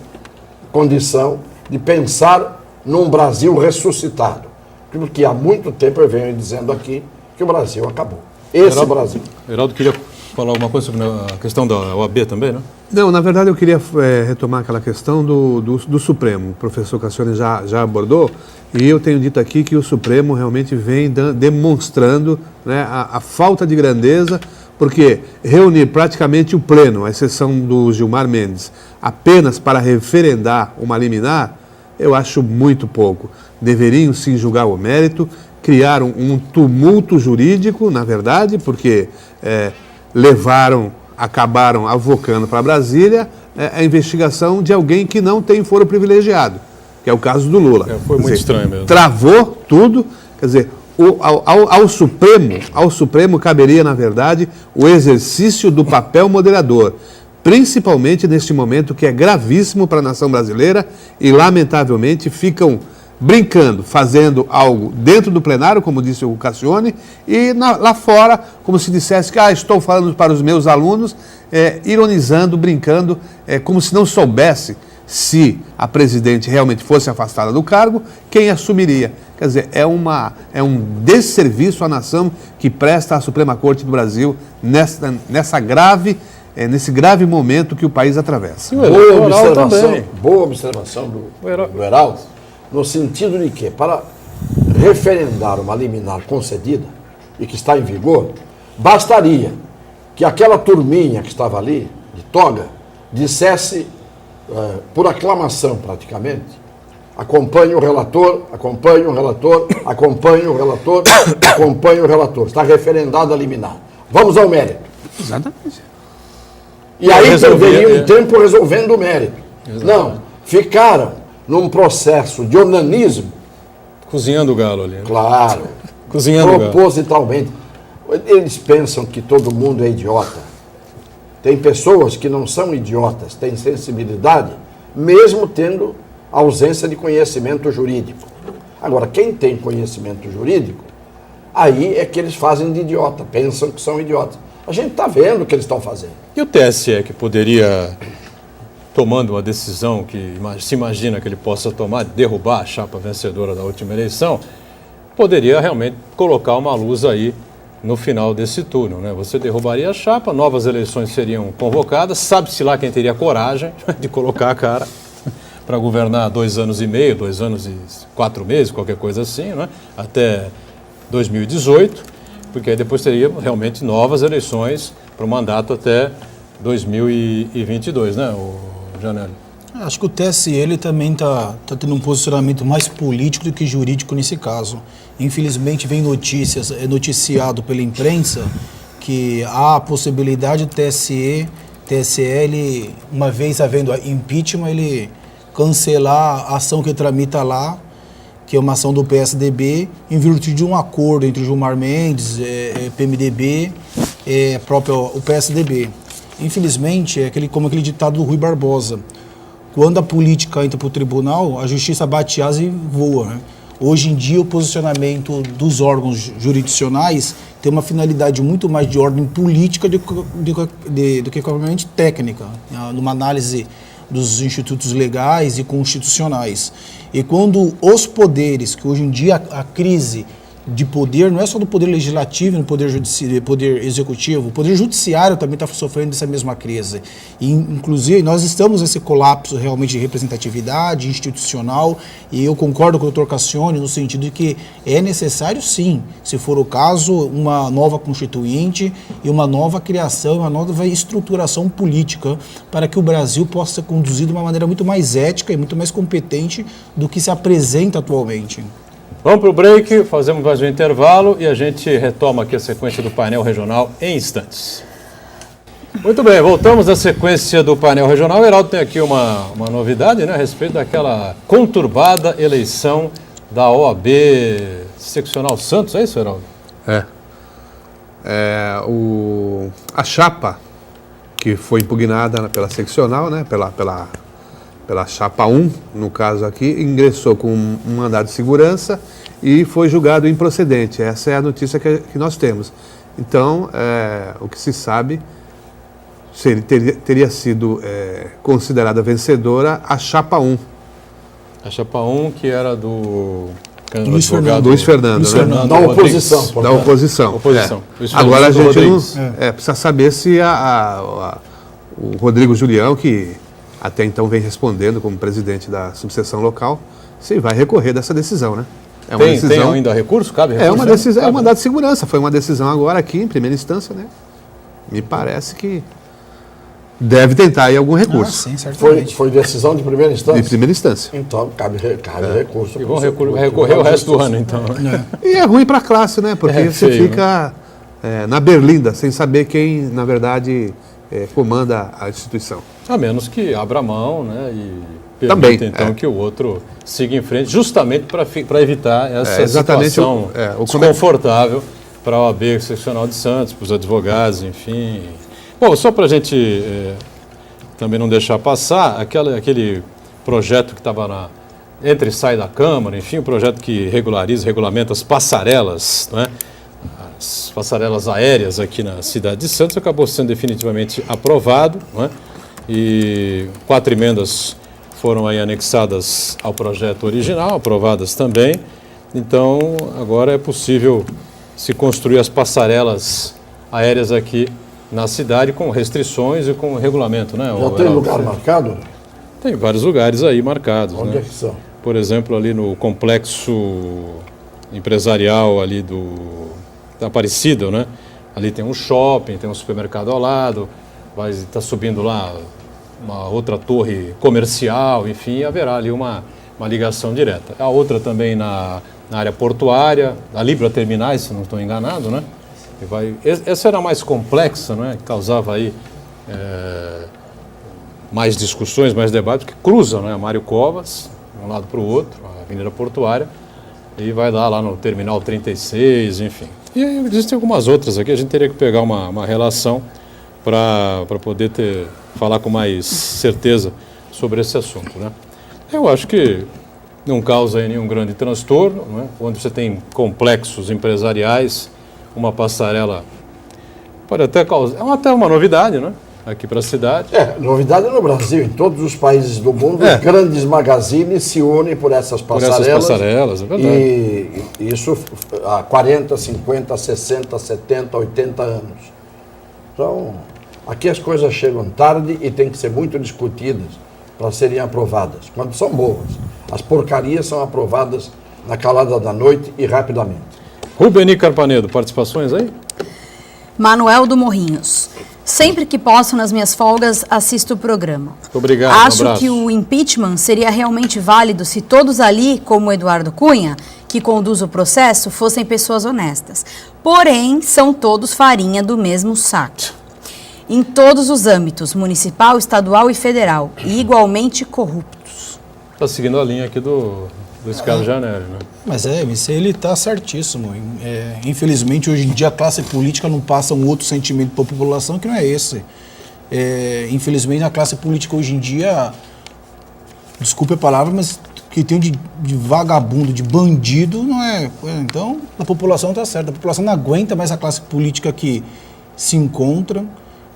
condição de pensar num Brasil ressuscitado, Porque há muito tempo eu venho dizendo aqui que o Brasil acabou. Esse Brasil. Heraldo queria falar alguma coisa sobre a questão da OAB também, né? Não, na verdade eu queria retomar aquela questão do Supremo. O professor Cassione já abordou, e eu tenho dito aqui que o Supremo realmente vem demonstrando, né, a falta de grandeza, porque reunir praticamente o pleno, à exceção do Gilmar Mendes, apenas para referendar uma liminar, eu acho muito pouco. Deveriam sim julgar o mérito, criaram um tumulto jurídico, na verdade, porque acabaram avocando para Brasília a investigação de alguém que não tem foro privilegiado, que é o caso do Lula. Foi muito estranho mesmo. Travou tudo, quer dizer, ao Supremo caberia, na verdade, o exercício do papel moderador, principalmente neste momento que é gravíssimo para a nação brasileira e, lamentavelmente, ficam brincando, fazendo algo dentro do plenário, como disse o Cassione, e lá fora, como se dissesse que estou falando para os meus alunos, ironizando, brincando, como se não soubesse se a presidente realmente fosse afastada do cargo, quem assumiria. Quer dizer, é um desserviço à nação que presta à Suprema Corte do Brasil nesse grave momento que o país atravessa. Boa observação do Heraldo, no sentido de que, para referendar uma liminar concedida e que está em vigor, bastaria que aquela turminha que estava ali, de toga, dissesse, por aclamação praticamente, acompanhe o relator, acompanhe o relator, acompanhe o relator, acompanhe o relator. Está referendada a liminar. Vamos ao mérito. Exatamente. E aí perderia um tempo resolvendo o mérito. Exatamente. Não, ficaram num processo de onanismo. Cozinhando o galo ali. Claro. Cozinhando o galo. Propositalmente. Eles pensam que todo mundo é idiota. Tem pessoas que não são idiotas, têm sensibilidade, mesmo tendo ausência de conhecimento jurídico. Agora, quem tem conhecimento jurídico, aí é que eles fazem de idiota, pensam que são idiotas. A gente está vendo o que eles estão fazendo. E o TSE, que poderia, tomando uma decisão que se imagina que ele possa tomar, de derrubar a chapa vencedora da última eleição, poderia realmente colocar uma luz aí no final desse turno, né? Você derrubaria a chapa, novas eleições seriam convocadas, sabe-se lá quem teria coragem de colocar a cara para governar 2 anos e meio, 2 anos e 4 meses, qualquer coisa assim, né? Até 2018, porque aí depois teria realmente novas eleições para o mandato até 2022, né, Janelli? Acho que o TSE ele também está tendo um posicionamento mais político do que jurídico nesse caso. Infelizmente vem noticiado pela imprensa que há a possibilidade do TSE, ele, uma vez havendo impeachment, ele cancelar a ação que tramita lá, que é uma ação do PSDB, em virtude de um acordo entre Gilmar Mendes, PMDB, o PSDB. Infelizmente, como aquele ditado do Rui Barbosa, quando a política entra para o tribunal, a justiça bate asa e voa, né? Hoje em dia, o posicionamento dos órgãos jurisdicionais tem uma finalidade muito mais de ordem política do que propriamente técnica, numa análise dos institutos legais e constitucionais. E quando os poderes, que hoje em dia a crise de poder, não é só do poder legislativo, do poder executivo, o poder judiciário também está sofrendo dessa mesma crise. E, inclusive, nós estamos nesse colapso realmente de representatividade institucional, e eu concordo com o Dr. Cassione no sentido de que é necessário, sim, se for o caso, uma nova constituinte e uma nova criação, uma nova estruturação política para que o Brasil possa ser conduzido de uma maneira muito mais ética e muito mais competente do que se apresenta atualmente. Vamos para o break, fazemos mais um intervalo e a gente retoma aqui a sequência do painel regional em instantes. Muito bem, voltamos à sequência do painel regional. O Heraldo tem aqui uma novidade, né, a respeito daquela conturbada eleição da OAB Seccional Santos, é isso, Heraldo? A chapa que foi impugnada pela seccional, né, pela chapa 1, no caso aqui, ingressou com um mandado de segurança e foi julgado improcedente. Essa é a notícia que nós temos. Então, o que se sabe, teria sido considerada vencedora a chapa 1. A chapa 1, que era Luiz advogado Luiz Fernando, Luiz né? Fernando Da Rodrigues. oposição, Da portanto. oposição. Oposição. É. Luiz Fernando Agora a gente Rodrigues. não, precisa saber se o Rodrigo Julião, que até então vem respondendo como presidente da subseção local, se vai recorrer dessa decisão, né? É uma Tem ainda recurso? Cabe recurso? É uma decisão, é um mandado de segurança. Foi uma decisão agora aqui, em primeira instância, né? Me parece que deve tentar aí algum Ah, recurso. sim, certamente. Foi decisão de primeira instância? De primeira instância. Então, cabe recurso. E vão recorrer o resto do ano, então. E é ruim para a classe, né? Porque É você feio, fica na berlinda, sem saber quem, na verdade, comanda a instituição. A menos que abra mão, né? E Também, permita, então, é. que o outro siga em frente, justamente para evitar essa exatamente situação o desconfortável para a OAB Seccional de Santos, para os advogados, enfim. Bom, só para a gente também não deixar passar, aquele projeto que estava entra e sai da Câmara, enfim, um projeto que regulamenta as passarelas, não é? As passarelas aéreas aqui na cidade de Santos, acabou sendo definitivamente aprovado, não é? E 4 emendas foram aí anexadas ao projeto original, aprovadas também. Então, agora é possível se construir as passarelas aéreas aqui na cidade com restrições e com regulamento, né? Já tem lugar marcado? Tem vários lugares aí marcados, Onde né? é que são? Por exemplo, ali no complexo empresarial ali da Aparecida, né? Ali tem um shopping, tem um supermercado ao lado, vai estar subindo lá uma outra torre comercial, enfim, haverá ali uma ligação direta. A outra também na área portuária, a Libra Terminais, se não estou enganado, né? Essa era mais complexa, né? Causava aí mais discussões, mais debates, que cruzam, né? A Mário Covas, de um lado para o outro, a Avenida Portuária, e vai dar lá no Terminal 36, enfim. E existem algumas outras aqui, a gente teria que pegar uma relação para poder falar com mais certeza sobre esse assunto, né? Eu acho que não causa aí nenhum grande transtorno, né? Onde você tem complexos empresariais, uma passarela pode até causar, é até uma novidade, né? Aqui para a cidade. Novidade no Brasil, em todos os países do mundo, os grandes magazines se unem por essas passarelas. Por essas passarelas, é verdade. E isso há 40, 50, 60, 70, 80 anos. Então, aqui as coisas chegam tarde e têm que ser muito discutidas para serem aprovadas, quando são boas. As porcarias são aprovadas na calada da noite e rapidamente. Rubeni Carpanedo, participações aí? Manuel do Morrinhos. Sempre que posso, nas minhas folgas, assisto o programa. Obrigado, Acho um abraço. que o impeachment seria realmente válido se todos ali, como o Eduardo Cunha, que conduz o processo, fossem pessoas honestas. Porém, são todos farinha do mesmo saco. Em todos os âmbitos, municipal, estadual e federal, e igualmente corruptos. Está seguindo a linha aqui do Scarlett Janelli, né? Mas ele está certíssimo. Infelizmente, hoje em dia, a classe política não passa um outro sentimento para a população que não é esse. Infelizmente, a classe política hoje em dia, desculpe a palavra, mas que tem de vagabundo, de bandido, não é. Então, a população está certa. A população não aguenta mais a classe política que se encontra,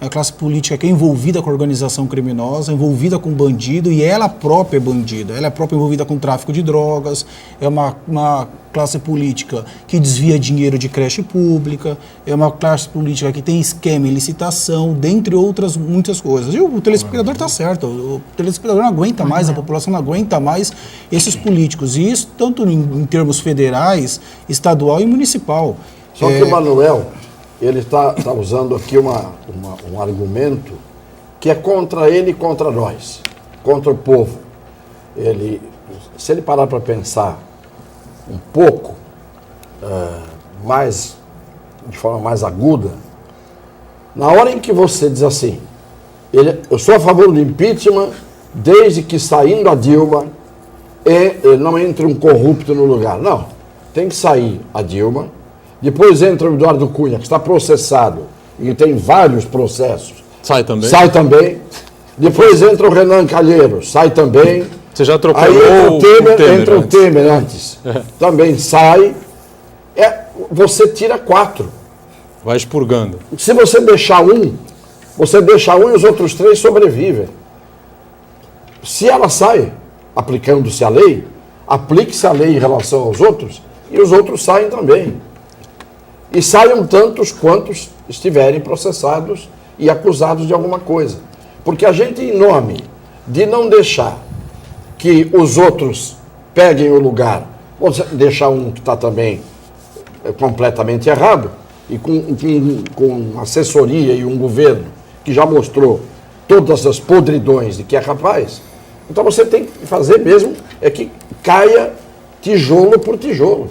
a classe política que é envolvida com a organização criminosa, envolvida com bandido, e ela própria é bandida, ela é própria envolvida com tráfico de drogas, é uma classe política que desvia dinheiro de creche pública, é uma classe política que tem esquema e licitação, dentre outras muitas coisas. E o telespectador está certo, o telespectador não aguenta mais, a população não aguenta mais esses políticos, e isso tanto em termos federais, estadual e municipal. Só que o Manuel, ele está usando aqui um argumento que é contra ele e contra nós, contra o povo. Se ele parar para pensar um pouco, de forma mais aguda, na hora em que você diz assim, eu sou a favor do impeachment desde que saindo a Dilma não entre um corrupto no lugar. Não, tem que sair a Dilma. Depois entra o Eduardo Cunha, que está processado, e tem vários processos. Sai também? Sai também. Depois entra o Renan Calheiros, sai também. Você já trocou Aí entra o Temer antes. Também sai. Você tira 4. Vai expurgando. Se você deixar um e os outros 3 sobrevivem. Se ela sai, aplicando-se a lei, aplique-se a lei em relação aos outros e os outros saem também. E saiam tantos quantos estiverem processados e acusados de alguma coisa. Porque a gente, em nome de não deixar que os outros peguem o lugar, ou deixar um que está também completamente errado, e com assessoria e um governo que já mostrou todas as podridões de que é capaz, então você tem que fazer mesmo é que caia tijolo por tijolo.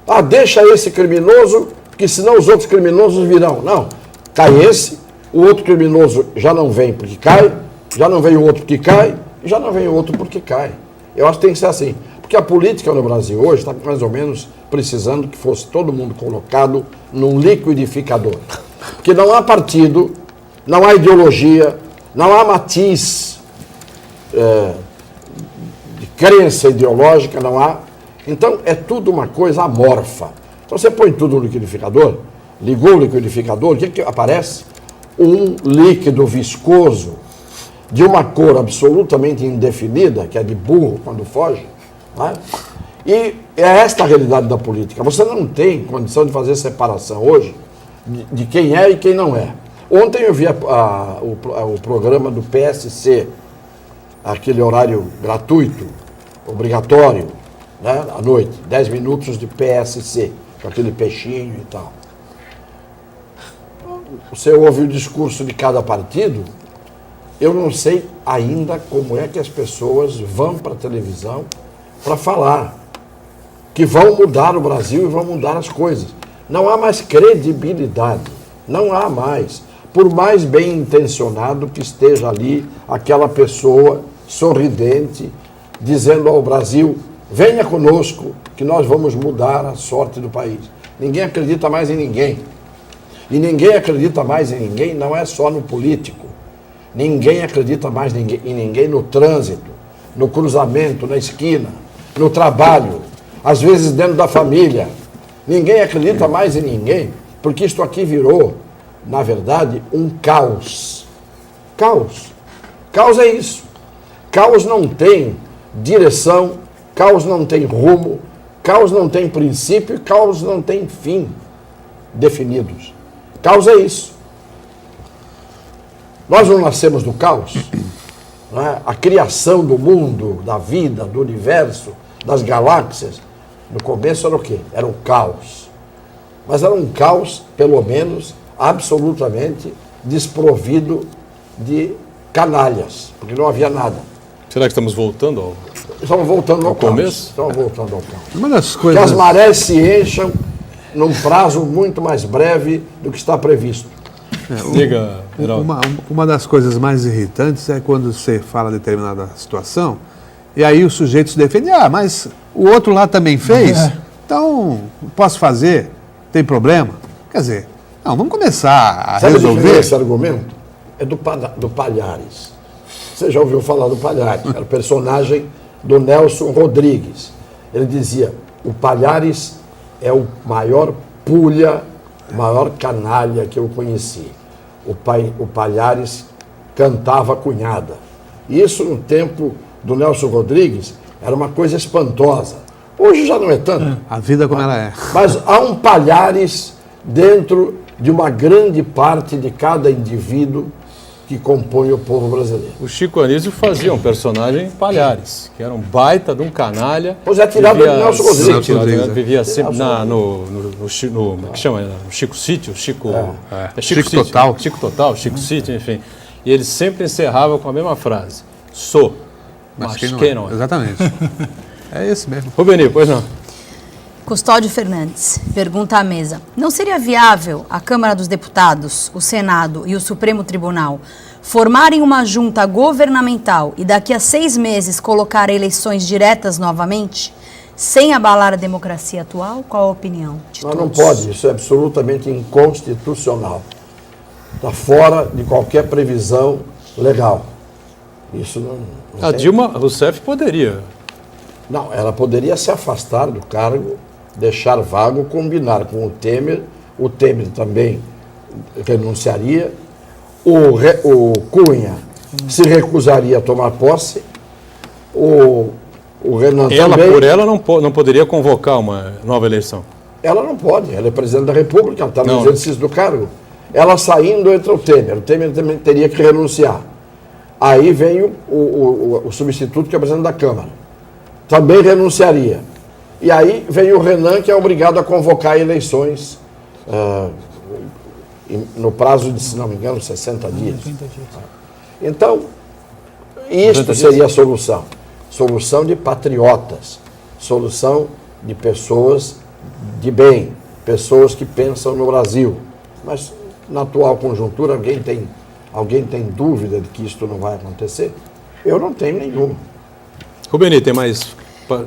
Ah, deixa esse criminoso, porque senão os outros criminosos virão. Não, cai esse, o outro criminoso já não vem porque cai, já não vem o outro porque cai, e já não vem o outro porque cai. Eu acho que tem que ser assim. Porque a política no Brasil hoje está mais ou menos precisando que fosse todo mundo colocado num liquidificador. Porque não há partido, não há ideologia, não há matiz de crença ideológica, não há. Então é tudo uma coisa amorfa. Então você põe tudo no liquidificador, ligou o liquidificador, o que aparece? Um líquido viscoso de uma cor absolutamente indefinida, que é de burro quando foge. Né? E é esta a realidade da política. Você não tem condição de fazer separação hoje de quem é e quem não é. Ontem eu vi o programa do PSC, aquele horário gratuito, obrigatório, né, à noite, 10 minutos de PSC, com aquele peixinho e tal. Você ouve o discurso de cada partido, eu não sei ainda como é que as pessoas vão para a televisão para falar que vão mudar o Brasil e vão mudar as coisas. Não há mais credibilidade, não há mais. Por mais bem intencionado que esteja ali aquela pessoa sorridente, dizendo ao Brasil, venha conosco que nós vamos mudar a sorte do país. Ninguém acredita mais em ninguém. E ninguém acredita mais em ninguém, não é só no político. Ninguém acredita mais em ninguém no trânsito, no cruzamento, na esquina, no trabalho, às vezes dentro da família. Ninguém acredita mais em ninguém, porque isto aqui virou, na verdade, um caos. Caos. Caos é isso. Caos não tem direção, caos não tem rumo, caos não tem princípio, caos não tem fim definidos. Caos é isso. Nós não nascemos do caos. Não é? A criação do mundo, da vida, do universo, das galáxias, no começo era o quê? Era um caos. Mas era um caos, pelo menos, absolutamente desprovido de canalhas, porque não havia nada. Será que estamos voltando ao... Estamos voltando ao caos. começo? Estamos voltando ao caos. Uma das Que coisas... as marés se encham num prazo muito mais breve do que está previsto. Diga, Geraldo. Uma das coisas mais irritantes é quando você fala determinada situação e aí o sujeito se defende, mas o outro lá também fez, então posso fazer, tem problema. Quer dizer, não, vamos começar a Sabe resolver. esse argumento? É do Palhares. Você já ouviu falar do Palhares? Era o personagem do Nelson Rodrigues. Ele dizia, o Palhares é o maior pulha, o maior canalha que eu conheci. O Palhares cantava cunhada. Isso no tempo do Nelson Rodrigues era uma coisa espantosa. Hoje já não é tanto. A vida como ela é. Mas há um Palhares dentro de uma grande parte de cada indivíduo que compõe o povo brasileiro. O Chico Anísio fazia um personagem Palhares, que era um baita de um canalha. Pois é, tirado do Nelson Rodrigues. Vivia sempre no que chama? No Chico Sítio, Chico Chico Sítio, Total. Chico Total, Chico Sítio, enfim. E ele sempre encerrava com a mesma frase: sou, mas quem não é. Exatamente. É esse mesmo. Rubeni, pois não. Custódio Fernandes pergunta à mesa: não seria viável a Câmara dos Deputados, o Senado e o Supremo Tribunal formarem uma junta governamental e daqui a 6 meses colocar eleições diretas novamente, sem abalar a democracia atual? Qual a opinião de Mas todos? não pode, isso é absolutamente inconstitucional. Está fora de qualquer previsão legal. Isso não A tem- Dilma Rousseff poderia. Não, ela poderia se afastar do cargo, deixar vago, combinar com o Temer também renunciaria, o Cunha se recusaria a tomar posse, o O Renan Ela, também. por ela, não poderia convocar uma nova eleição. Ela não pode, ela é presidente da República, ela está no Não. exercício do cargo. Ela saindo, entra o Temer também teria que renunciar. Aí vem o substituto, que é o presidente da Câmara. Também renunciaria. E aí vem o Renan, que é obrigado a convocar eleições no prazo de, se não me engano, 60 dias. Então, isto seria a solução. Solução de patriotas, solução de pessoas de bem, pessoas que pensam no Brasil. Mas, na atual conjuntura, alguém tem dúvida de que isto não vai acontecer? Eu não tenho nenhuma. Rubeni, tem mais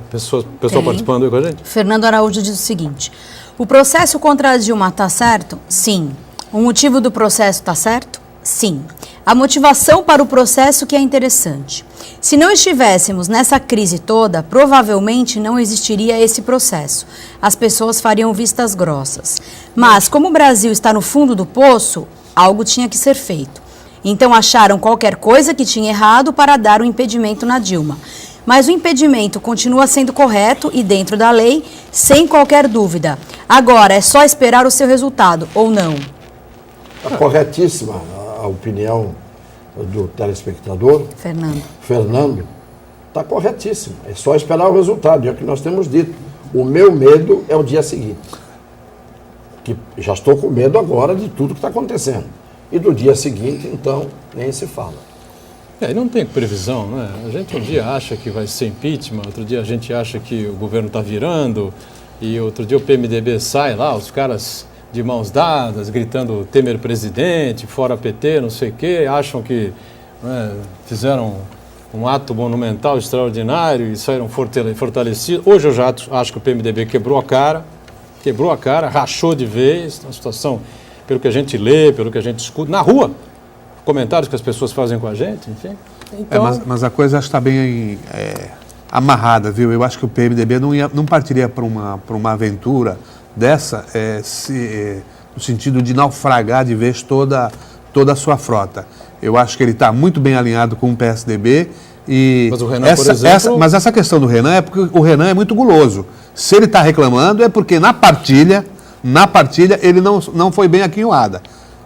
pessoal participando aí com a gente? Fernando Araújo diz o seguinte: o processo contra a Dilma está certo? Sim. O motivo do processo está certo? Sim. A motivação para o processo que é interessante. Se não estivéssemos nessa crise toda, provavelmente não existiria esse processo. As pessoas fariam vistas grossas. Mas, como o Brasil está no fundo do poço, algo tinha que ser feito. Então acharam qualquer coisa que tinha errado para dar o impedimento na Dilma. Mas o impedimento continua sendo correto e dentro da lei, sem qualquer dúvida. Agora, é só esperar o seu resultado, ou não? Está corretíssima a opinião do telespectador. Fernando, está corretíssimo. É só esperar o resultado, é o que nós temos dito. O meu medo é o dia seguinte. Que já estou com medo agora de tudo que está acontecendo. E do dia seguinte, então, nem se fala. E não tem previsão, né? A gente um dia acha que vai ser impeachment, outro dia a gente acha que o governo está virando, e outro dia o PMDB sai lá, os caras de mãos dadas, gritando Temer presidente, fora PT, não sei o quê, acham que fizeram um ato monumental, extraordinário e saíram fortalecidos. Hoje eu já acho que o PMDB quebrou a cara, rachou de vez, uma situação, pelo que a gente lê, pelo que a gente escuta, na rua, comentários que as pessoas fazem com a gente, enfim. Então... mas a coisa está bem amarrada, viu? Eu acho que o PMDB não partiria para uma aventura dessa, no sentido de naufragar de vez toda a sua frota. Eu acho que ele está muito bem alinhado com o PSDB. Mas o Renan, por exemplo... Mas essa questão do Renan é porque o Renan é muito guloso. Se ele está reclamando é porque na partilha ele não foi bem aquinhoada.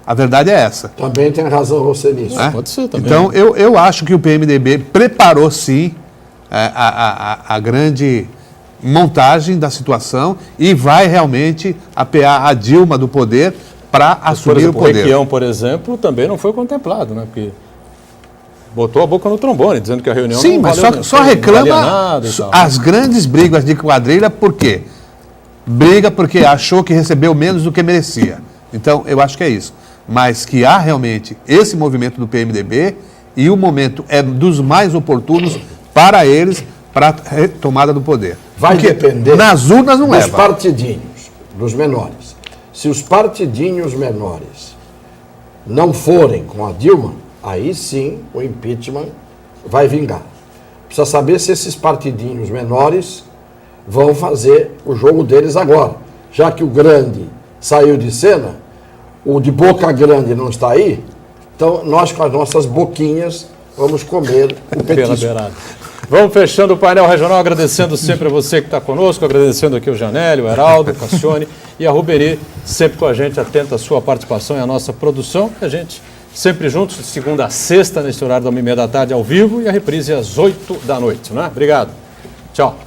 A verdade é essa. Também tem razão você nisso. Pode ser também. Então, eu acho que o PMDB preparou, sim, a grande montagem da situação e vai realmente apear a Dilma do poder para assumir o poder. O Requião, por exemplo, também não foi contemplado, né? Porque botou a boca no trombone, dizendo que a reunião sim, não mas valeu, só reclama nada e tal. As grandes brigas de quadrilha, por quê? Briga porque achou que recebeu menos do que merecia. Então, eu acho que é isso. Mas que há realmente esse movimento do PMDB e o momento é dos mais oportunos para eles, para a retomada do poder. Vai porque depender nas urnas não dos leva. partidinhos, dos menores. Se os partidinhos menores não forem com a Dilma, aí sim o impeachment vai vingar. Precisa saber se esses partidinhos menores vão fazer o jogo deles agora. Já que o grande saiu de cena, o de boca grande não está aí, então nós com as nossas boquinhas vamos comer o petisco. Vamos fechando o painel regional, agradecendo sempre a você que está conosco, agradecendo aqui o Janélio, o Heraldo, o Cassione e a Rubeni, sempre com a gente, atenta à sua participação e à nossa produção. A gente sempre juntos, de segunda a sexta, nesse horário da 1h30 da tarde, ao vivo, e a reprise às 8 da noite, né? Obrigado. Tchau.